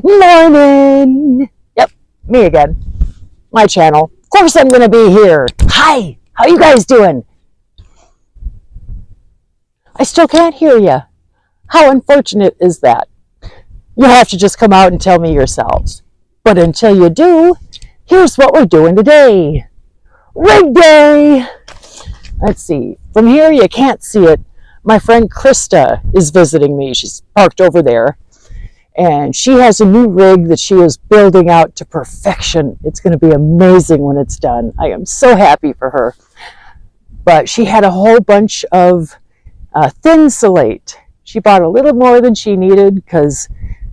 Morning! Yep, me again. My channel. Of course I'm gonna be here. Hi! How you guys doing? I still can't hear you. How unfortunate is that? You have to just come out and tell me yourselves. But until you do, here's what we're doing today. Rig day! Let's see. From here, you can't see it. My friend Krista is visiting me. She's parked over there. And she has a new rig that she is building out to perfection. It's going to be amazing when it's done. I am so happy for her. But she had a whole bunch of thin salate. She bought a little more than she needed because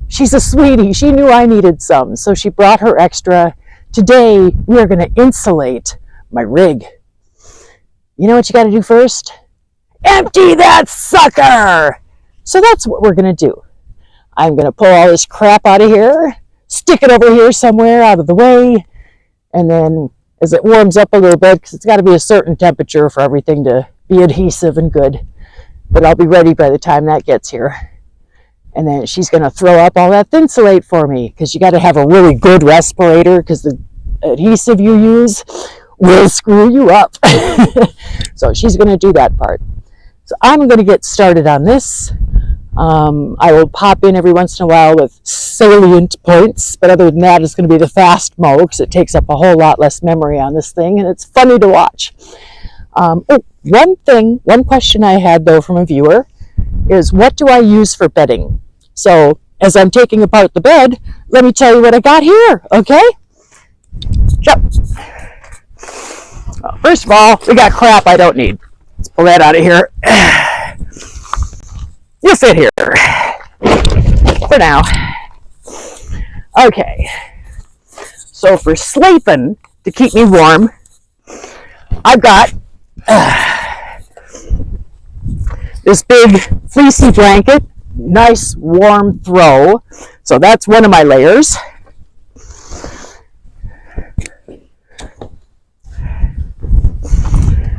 she's a sweetie. She knew I needed some, so she brought her extra. Today, we are going to insulate my rig. You know what you got to do first? Empty that sucker! So that's what we're going to do. I'm going to pull all this crap out of here, stick it over here somewhere out of the way, and then as it warms up a little bit, because it's got to be a certain temperature for everything to be adhesive and good, but I'll be ready by the time that gets here. And then she's going to throw up all that thinsulate for me, because you got to have a really good respirator, because the adhesive you use will screw you up. So she's going to do that part. So I'm going to get started on this. I will pop in every once in a while with salient points, but other than that, it's going to be the fast mo because it takes up a whole lot less memory on this thing, and it's funny to watch. One question I had though from a viewer is, what do I use for bedding? So as I'm taking apart the bed, let me tell you what I got here, okay? So, well, first of all, we got crap I don't need. Let's pull that out of here. You fit here for now. Okay, so for sleeping, to keep me warm, I've got this big fleecy blanket, nice warm throw. So that's one of my layers.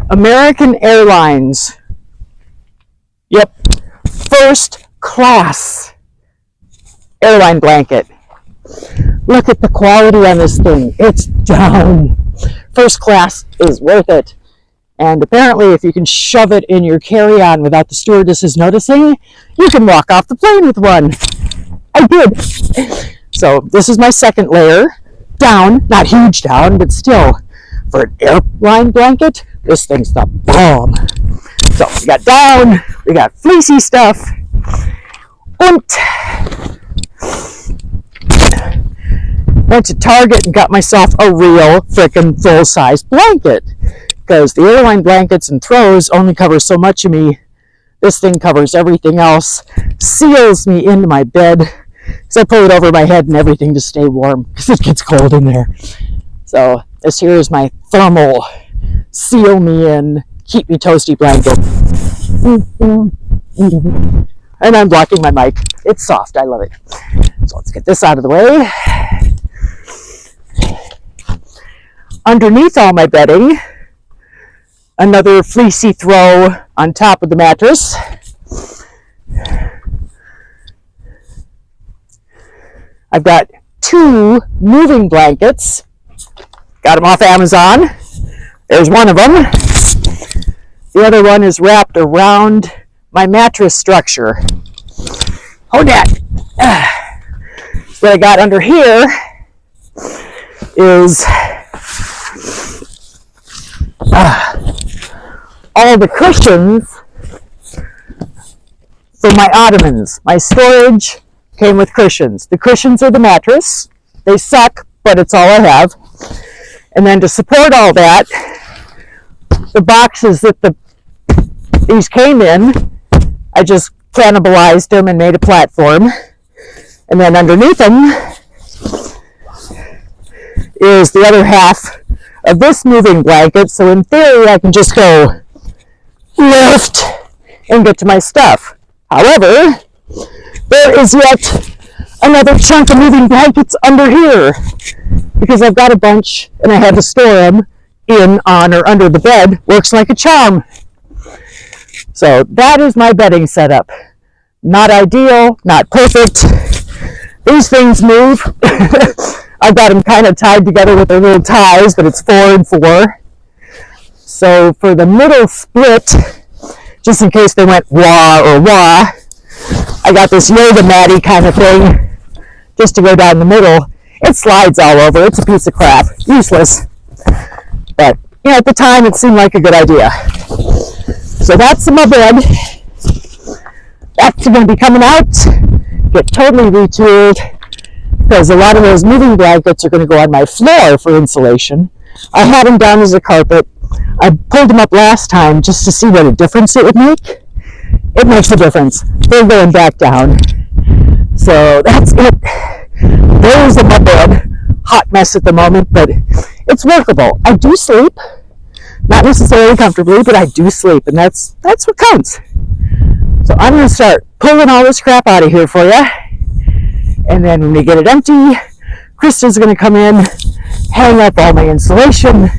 American Airlines. Yep. First class airline blanket. Look at the quality on this thing. It's down. First class is worth it. And apparently if you can shove it in your carry-on without the stewardesses noticing, you can walk off the plane with one. I did. So this is my second layer. Down, not huge down, but still, for an airline blanket, this thing's the bomb. So we got down, we got fleecy stuff, and went to Target and got myself a real frickin' full-size blanket, because the airline blankets and throws only cover so much of me. This thing covers everything else, seals me into my bed, so I pull it over my head and everything to stay warm, because it gets cold in there. So this here is my thermal, seal me in, keep me toasty blanket. And I'm blocking my mic. It's soft. I love it. So let's get this out of the way. Underneath all my bedding, another fleecy throw on top of the mattress. I've got 2 moving blankets. Got them off Amazon. There's one of them. The other one is wrapped around my mattress structure. Hold that. What I got under here is all the cushions for my ottomans. My storage came with cushions. The cushions are the mattress. They suck, but it's all I have. And then to support all that, the boxes that these came in, I just cannibalized them and made a platform. And then underneath them is the other half of this moving blanket. So in theory, I can just go lift and get to my stuff. However, there is yet another chunk of moving blankets under here, because I've got a bunch and I had to store them in, on, or under the bed. Works like a charm. So that is my bedding setup. Not ideal, not perfect, These things move. I've got them kind of tied together with their little ties, but it's 4 and 4. So for the middle split, just in case they went wah or wah, I got this yoga matty kind of thing just to go down the middle. It slides all over. It's a piece of crap. Useless. But, at the time it seemed like a good idea. So that's my bed. That's going to be coming out. Get totally retooled because a lot of those moving blankets are going to go on my floor for insulation. I had them down as a carpet. I pulled them up last time just to see what a difference it would make. It makes a difference. They're going back down. So that's it. There's my bed. Hot mess at the moment, but it's workable. I do sleep. Not necessarily comfortably, but I do sleep, and that's what counts. So I'm going to start pulling all this crap out of here for you. And then when we get it empty, Krista's going to come in, hang up all my insulation,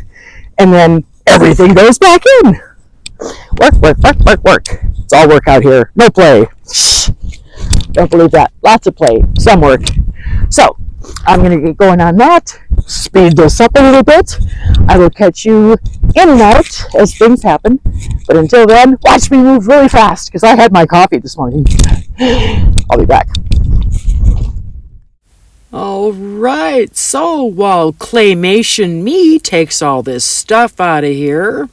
and then everything goes back in. Work, work, work, work, work. It's all work out here. No play. Shh. Don't believe that. Lots of play. Some work. So I'm going to get going on that. Speed this up a little bit. I will catch you in and out as things happen. But until then, watch me move really fast because I had my coffee this morning. I'll be back. All right, so while Claymation Me takes all this stuff out of here,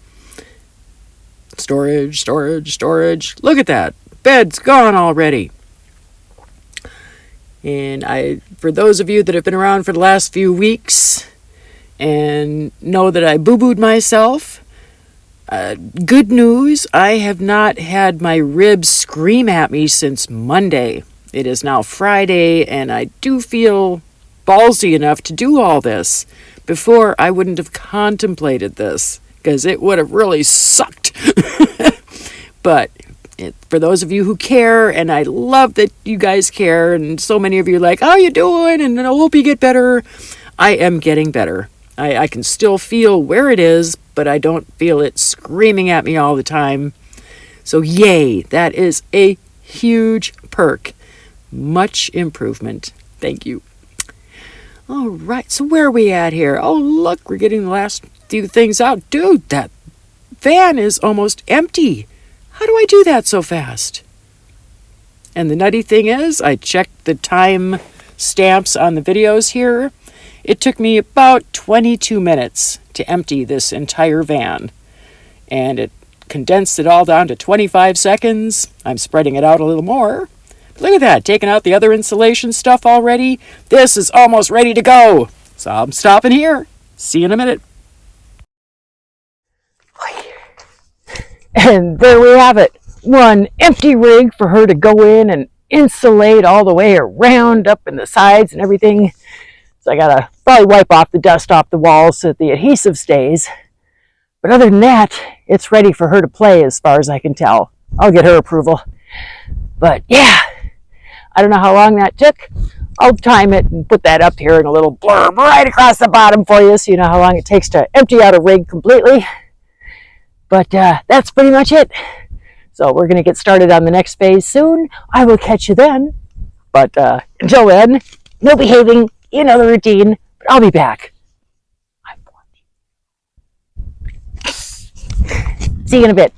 storage, storage, storage, look at that, bed's gone already. And for those of you that have been around for the last few weeks and know that I boo-booed myself, good news, I have not had my ribs scream at me since Monday. It is now Friday, and I do feel ballsy enough to do all this. Before, I wouldn't have contemplated this, because it would have really sucked. But for those of you who care, and I love that you guys care, and so many of you are like, how you doing? And I hope you get better. I am getting better. I can still feel where it is, but I don't feel it screaming at me all the time. So yay, that is a huge perk. Much improvement. Thank you. All right, so where are we at here? Oh, look, we're getting the last few things out. Dude, that van is almost empty. How do I do that so fast? And the nutty thing is, I checked the time stamps on the videos here. It took me about 22 minutes to empty this entire van. And it condensed it all down to 25 seconds. I'm spreading it out a little more. Look at that, taking out the other insulation stuff already. This is almost ready to go. So I'm stopping here. See you in a minute. And there we have it. One empty rig for her to go in and insulate all the way around, up in the sides and everything. So I gotta probably wipe off the dust off the walls so that the adhesive stays. But other than that, it's ready for her to play as far as I can tell. I'll get her approval. But yeah, I don't know how long that took. I'll time it and put that up here in a little blurb right across the bottom for you so you know how long it takes to empty out a rig completely. But that's pretty much it. So we're going to get started on the next phase soon. I will catch you then. But until then, no behaving, you know the routine, but I'll be back. See you in a bit.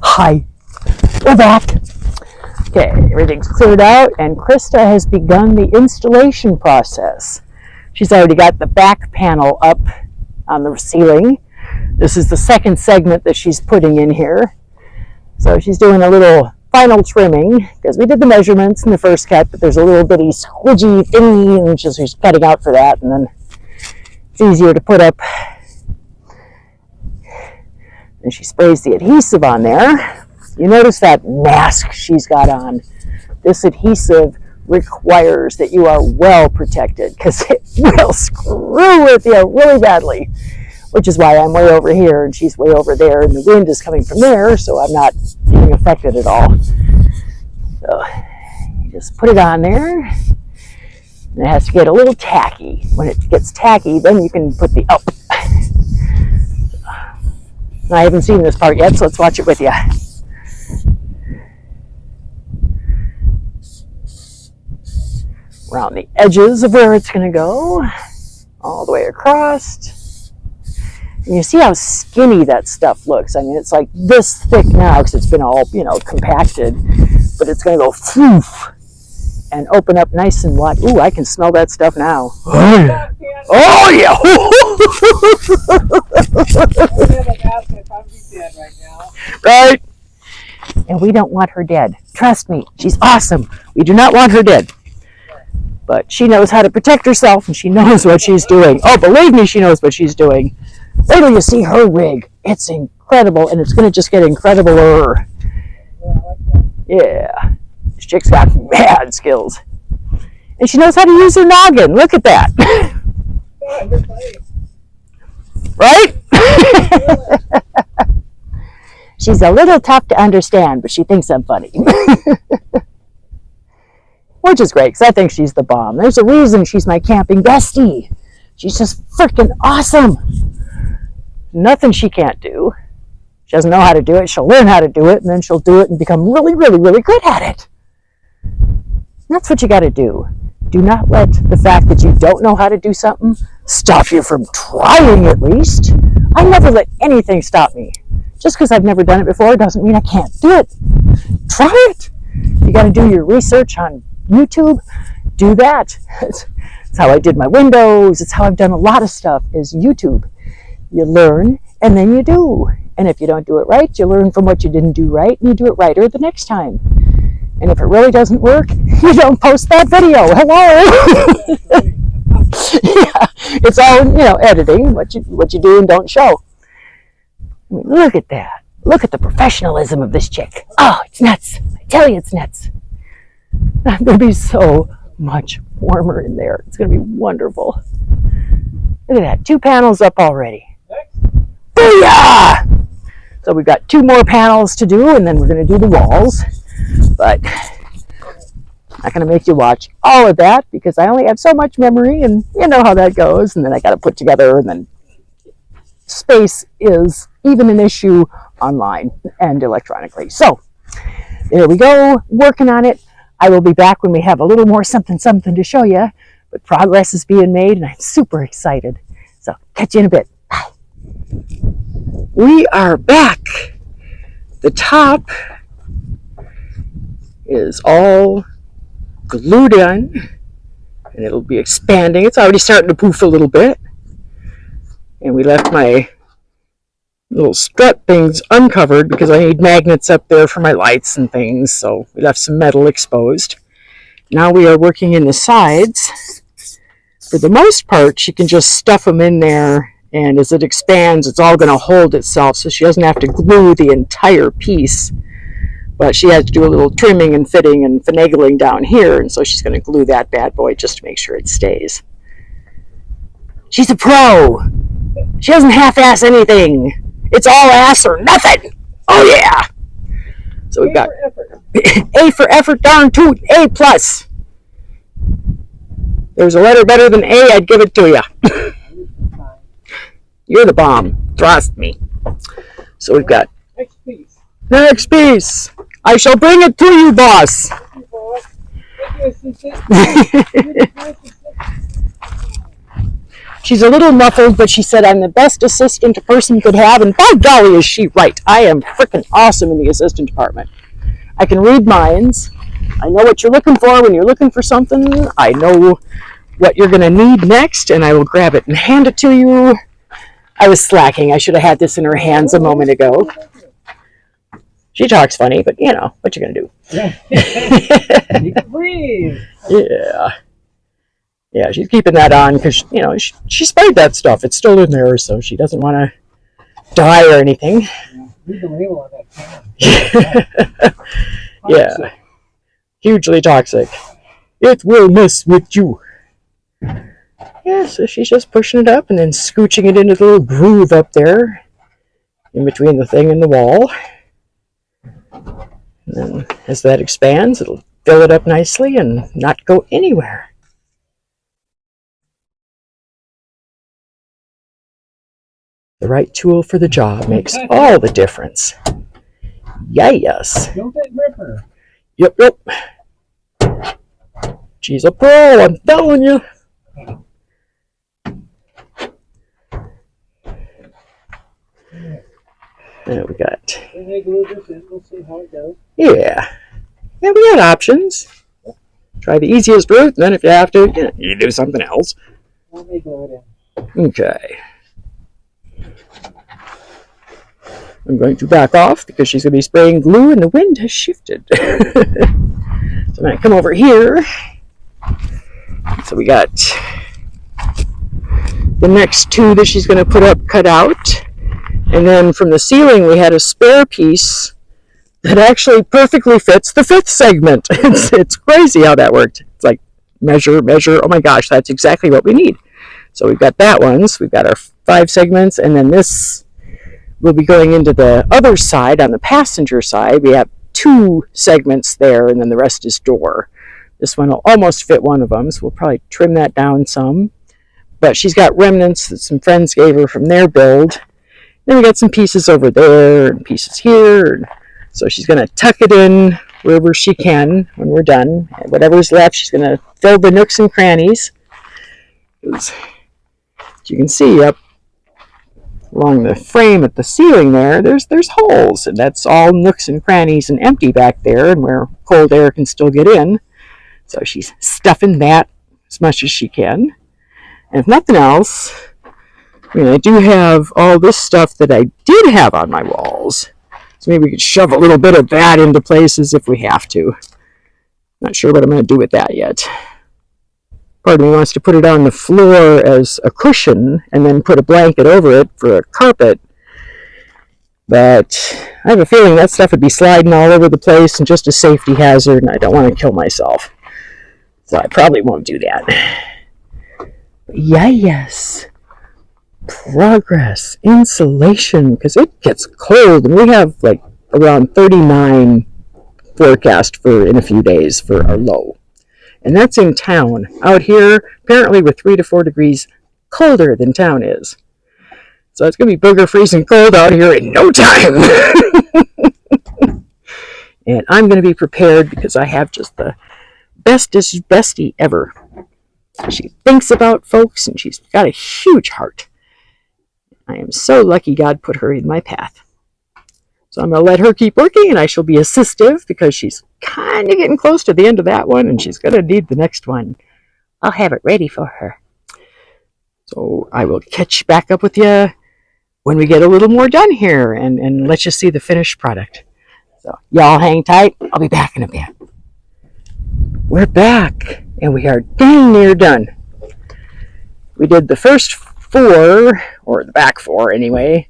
Hi, we're back. Okay, everything's cleared out, and Krista has begun the installation process. She's already got the back panel up on the ceiling. This is the second segment that she's putting in here. So she's doing a little final trimming, because we did the measurements in the first cut, but there's a little bitty squidgy thingy, and she's cutting out for that, and then it's easier to put up. And she sprays the adhesive on there. You notice that mask she's got on. This adhesive requires that you are well protected because it will screw with you really badly, which is why I'm way over here and she's way over there and the wind is coming from there, so I'm not being affected at all. So you just put it on there, and it has to get a little tacky. When it gets tacky, then you can put the I haven't seen this part yet, so let's watch it with you. around the edges of where it's going to go, all the way across. And you see how skinny that stuff looks. I mean, it's like this thick now because it's been all, compacted, but it's going to go floof and open up nice and wide. Ooh, I can smell that stuff now. Oh, yeah. Oh, yeah. Right? And we don't want her dead. Trust me, she's awesome. We do not want her dead. But she knows how to protect herself, and she knows what she's doing. Oh, believe me, she knows what she's doing. Wait till you see her rig. It's incredible, and it's going to just get incredibler. Yeah. This chick's got mad skills. And she knows how to use her noggin. Look at that. Right? She's a little tough to understand, but she thinks I'm funny. Which is great, because I think she's the bomb. There's a reason she's my camping bestie. She's just freaking awesome. Nothing she can't do. She doesn't know how to do it. She'll learn how to do it, and then she'll do it and become really, really, really good at it. That's what you got to do. Do not let the fact that you don't know how to do something stop you from trying, at least. I never let anything stop me. Just because I've never done it before doesn't mean I can't do it. Try it. You got to do your research on YouTube. Do that. It's how I did my windows. It's how I've done a lot of stuff is YouTube. You learn and then you do. And if you don't do it right, you learn from what you didn't do right and you do it righter the next time. And if it really doesn't work, you don't post that video. Hello. Yeah, it's all, editing, what you do and don't show. I mean, look at that. Look at the professionalism of this chick. Oh, it's nuts. I tell you, it's nuts. I'm going to be so much warmer in there. It's going to be wonderful. Look at that. 2 panels up already. Booyah! So we've got 2 more panels to do, and then we're going to do the walls. But I'm not going to make you watch all of that because I only have so much memory, and you know how that goes. And then I got to put together, and then space is even an issue online and electronically. So there we go, working on it. I will be back when we have a little more something to show you, but progress is being made and I'm super excited. So catch you in a bit. Bye. We are back. The top is all glued in and it'll be expanding. It's already starting to poof a little bit. And we left my little strut things uncovered because I need magnets up there for my lights and things, so we left some metal exposed. Now we are working in the sides. For the most part, she can just stuff them in there, and as it expands, it's all going to hold itself, so she doesn't have to glue the entire piece. But she has to do a little trimming and fitting and finagling down here, and so she's going to glue that bad boy just to make sure it stays. She's a pro! She doesn't half-ass anything. It's all ass or nothing. Oh yeah. So we've got A for effort, darn toot, A plus. There's a letter better than A, I'd give it to you. You're the bomb. Trust me. So we've got next piece. I shall bring it to you, boss. She's a little muffled, but she said I'm the best assistant a person could have, and by golly is she right. I am freaking awesome in the assistant department. I can read minds. I know what you're looking for when you're looking for something. I know what you're going to need next, and I will grab it and hand it to you. I was slacking. I should have had this in her hands a moment ago. She talks funny, but you know, what you going to do? You can breathe. Yeah. Yeah, she's keeping that on because, you know, she sprayed that stuff. It's still in there, so she doesn't want to die or anything. Yeah, read the label on that can. Yeah, hugely toxic. It will mess with you. Yeah, so she's just pushing it up and then scooching it into the little groove up there in between the thing and the wall. And then as that expands, it'll fill it up nicely and not go anywhere. The right tool for the job makes all the difference. Yes. Don't that ripper. Yep. She's a pro, I'm telling you. There we got. We'll see how it goes. Yeah. Yeah, we got options. Try the easiest route, and then if you have to, you do something else. Let me glue it in. Okay. I'm going to back off because she's going to be spraying glue and the wind has shifted. So I'm going to come over here. So we got the next two that she's going to put up cut out. And then from the ceiling we had a spare piece that actually perfectly fits the fifth segment. It's crazy how that worked. It's like measure. Oh my gosh, that's exactly what we need. So we've got that one. So we've got our 5 segments, and then this will be going into the other side on the passenger side. We have 2 segments there, and then the rest is door. This one will almost fit one of them, so we'll probably trim that down some. But she's got remnants that some friends gave her from their build. Then we got some pieces over there and pieces here. So she's going to tuck it in wherever she can when we're done. And whatever's left, she's going to fill the nooks and crannies. As you can see up along the frame at the ceiling there's holes, and that's all nooks and crannies and empty back there, and where cold air can still get in. So she's stuffing that as much as she can. And if nothing else, I do have all this stuff that I did have on my walls. So maybe we could shove a little bit of that into places if we have to. Not sure what I'm going to do with that yet. Part of me wants to put it on the floor as a cushion and then put a blanket over it for a carpet. But I have a feeling that stuff would be sliding all over the place and just a safety hazard, and I don't want to kill myself. So I probably won't do that. But yes. Progress. Insulation, because it gets cold, and we have like around 39 forecast for in a few days for our low. And that's in town. Out here, apparently we're 3 to 4 degrees colder than town is. So it's going to be booger freezing cold out here in no time. And I'm going to be prepared because I have just the bestest bestie ever. She thinks about folks, and she's got a huge heart. I am so lucky God put her in my path. So I'm going to let her keep working, and I shall be assistive because she's kind of getting close to the end of that one, and she's going to need the next one. I'll have it ready for her. So I will catch back up with you when we get a little more done here and let you see the finished product. So y'all hang tight. I'll be back in a bit. We're back, and we are dang near done. We did the first 4, or the back 4 anyway,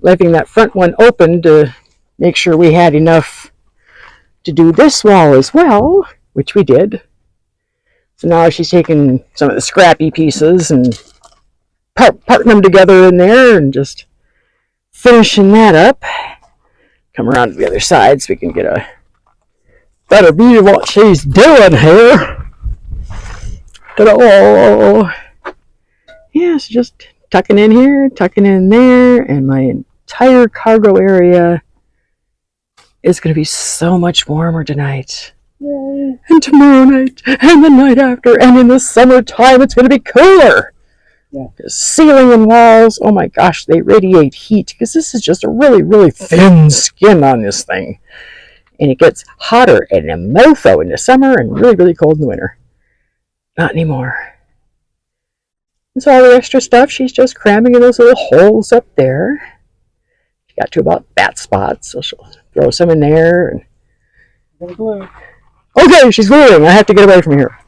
leaving that front one open to make sure we had enough to do this wall as well, which we did. So now she's taking some of the scrappy pieces and parting them together in there and just finishing that up. Come around to the other side so we can get a better view of what she's doing here. Ta-da! Yeah, so just tucking in here, tucking in there, and my entire cargo area is going to be so much warmer tonight. Yay. And tomorrow night, and the night after, and in the summertime, it's going to be cooler. Yeah. The ceiling and walls, oh my gosh, they radiate heat, because this is just a really, really thin skin on this thing. And it gets hotter and a mofo in the summer and really, really cold in the winter. Not anymore. And so all the extra stuff, she's just cramming in those little holes up there. She got to about that spot, so she'll throw some in there. And okay, she's gluing. I have to get away from here.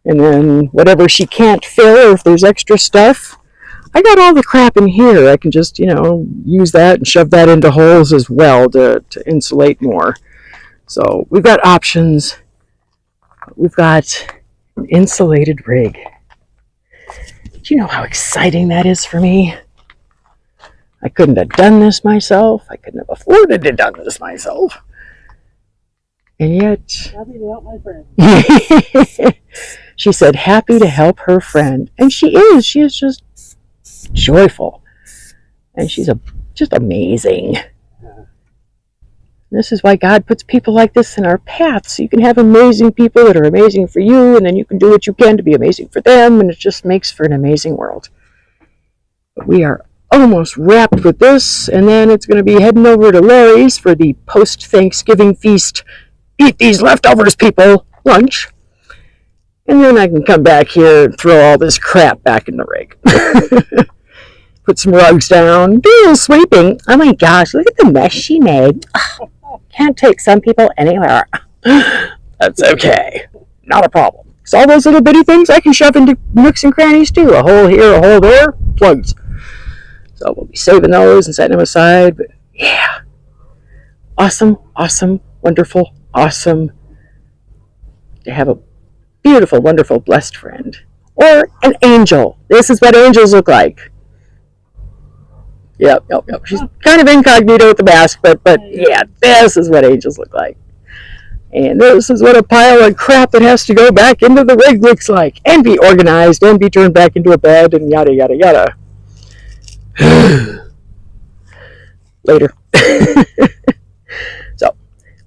And then whatever she can't fill, or if there's extra stuff, I got all the crap in here. I can just, use that and shove that into holes as well to insulate more. So we've got options. We've got an insulated rig. Do you know how exciting that is for me? I couldn't have done this myself. I couldn't have afforded to have done this myself. And yet, happy to help my friend. She said, happy to help her friend. And she is. She is just joyful. And she's just amazing. This is why God puts people like this in our paths. So you can have amazing people that are amazing for you, and then you can do what you can to be amazing for them, and it just makes for an amazing world. But we are almost wrapped with this, and then it's going to be heading over to Lorrie's for the post-Thanksgiving feast. Eat these leftovers, people! Lunch. And then I can come back here and throw all this crap back in the rig. Put some rugs down, do a little sweeping. Oh my gosh, look at the mess she made. Can't take some people anywhere. That's okay. Not a problem. So all those little bitty things I can shove into nooks and crannies too. A hole here, a hole there, plugs. So we'll be saving those and setting them aside. But yeah. Awesome, awesome, wonderful, awesome to have a beautiful, wonderful, blessed friend. Or an angel. This is what angels look like. Yep. She's kind of incognito with the mask, but yeah, this is what angels look like. And this is what a pile of crap that has to go back into the rig looks like, and be organized, and be turned back into a bed, and yada, yada, yada. Later. So,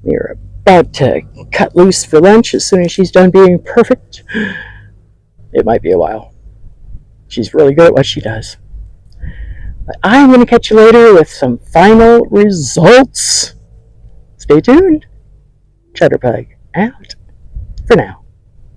we're about to cut loose for lunch as soon as she's done being perfect. It might be a while. She's really good at what she does. But I'm going to catch you later with some final results. Stay tuned. Cheddarpug out for now.